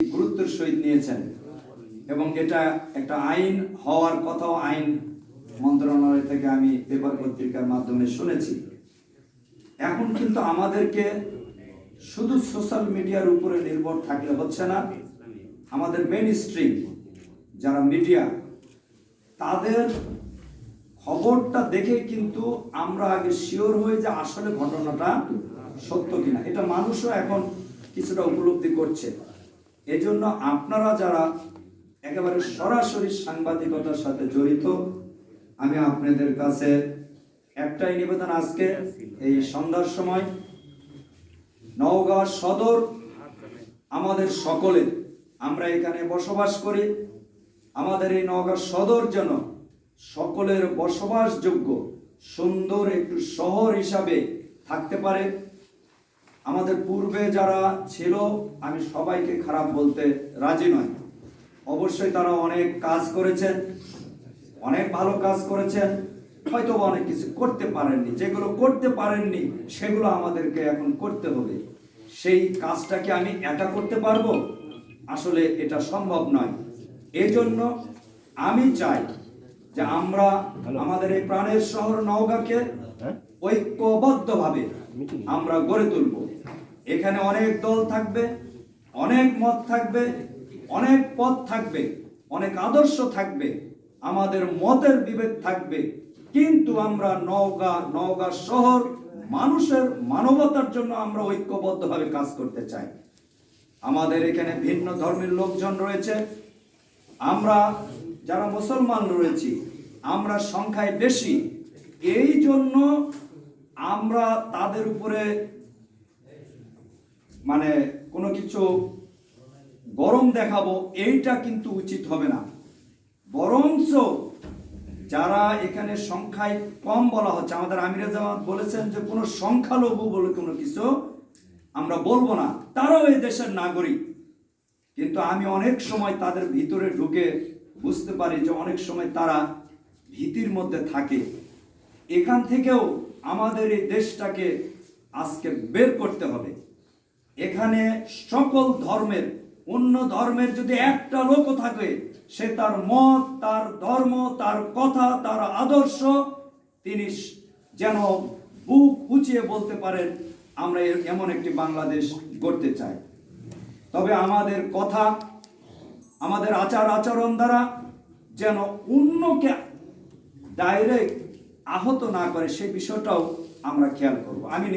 গুরুত্বের সহিত নিয়েছেন এবং এটা একটা আইন হওয়ার কথাও আইন মন্ত্রণালয় থেকে আমি পেপার পত্রিকার মাধ্যমে শুনেছি। এখন কিন্তু আমাদেরকে শুধু সোশ্যাল মিডিয়ার উপরে নির্ভর থাকলে হচ্ছে না। আমাদের মেইন স্ট্রিম যারা মিডিয়া, তাদের খবরটা দেখে কিন্তু আমরা আগে শিওর হই যে আসলে ঘটনাটা সত্য কিনা। এটা মানুষও এখন কিছুটা উপলব্ধি করছে। এজন্য আপনারা যারা একেবারে সরাসরি সাংবাদিকতার সাথে জড়িত, আমি আপনাদের কাছে একটাই নিবেদন, আজকে এই সন্ধ্যার সময় নওগাঁ সদর আমাদের সকলে, আমরা এখানে বসবাস করি, আমাদের এই নওগাঁ সদর যেন সকলের বসবাসযোগ্য সুন্দর একটু শহর হিসাবে থাকতে পারে। আমাদের পূর্বে যারা ছিল, আমি সবাইকে খারাপ বলতে রাজি নয়, অবশ্যই তারা অনেক কাজ করেছেন, অনেক ভালো কাজ করেছেন, হয়তো অনেক কিছু করতে পারেননি। যেগুলো করতে পারেননি সেগুলো আমাদেরকে এখন করতে হবে। সেই কাজটাকে আমি একা করতে পারবো? আসলে এটা সম্ভব নয়। এজন্য আমি চাই যে আমরা আমাদের এই প্রাণের শহর নওগাঁকে ঐক্যবদ্ধভাবে আমরা গড়ে তুলব। এখানে অনেক দল থাকবে, অনেক মত থাকবে, অনেক পথ থাকবে, অনেক আদর্শ থাকবে, আমাদের মতের বিভেদ থাকবে, কিন্তু আমরা নওগাঁ শহর মানুষের মানবতার জন্য আমরা ঐক্যবদ্ধভাবে কাজ করতে চাই। আমাদের এখানে ভিন্ন ধর্মের লোকজন রয়েছে, আমরা যারা মুসলমান রয়েছি আমরা সংখ্যায় বেশি, এই জন্য আমরা তাদের উপরে মানে কোনো কিছু গরম দেখাবো, এইটা কিন্তু উচিত হবে না। বরঞ্চ যারা এখানে সংখ্যায় কম বলা হচ্ছে, আমাদের আমিরে জামাত বলেছেন যে কোনো সংখ্যালঘু বলে কোনো কিছু আমরা বলবো না, তারাও এই দেশের নাগরিক। কিন্তু আমি অনেক সময় তাদের ভিতরে ঢুকে বুঝতে পারি যে অনেক সময় তারা ভীতির মধ্যে থাকে। এখান থেকেও আমাদের এই দেশটাকে আজকে বের করতে হবে। এখানে সকল ধর্মের, অন্য ধর্মের যদি একটা লোকও থাকে, সে তার মত, তার ধর্ম, তার কথা, তার আদর্শ তিনি যেন বুক উঁচিয়ে বলতে পারেন আমরা এমন একটি বাংলাদেশ গড়তে চাই। তবে আমাদের কথা, আমাদের আচার আচরণ দ্বারা যেন অন্যকে ডাইরেক্ট আহত না করে, সেই বিষয়টাও আমরা খেয়াল করব। আমি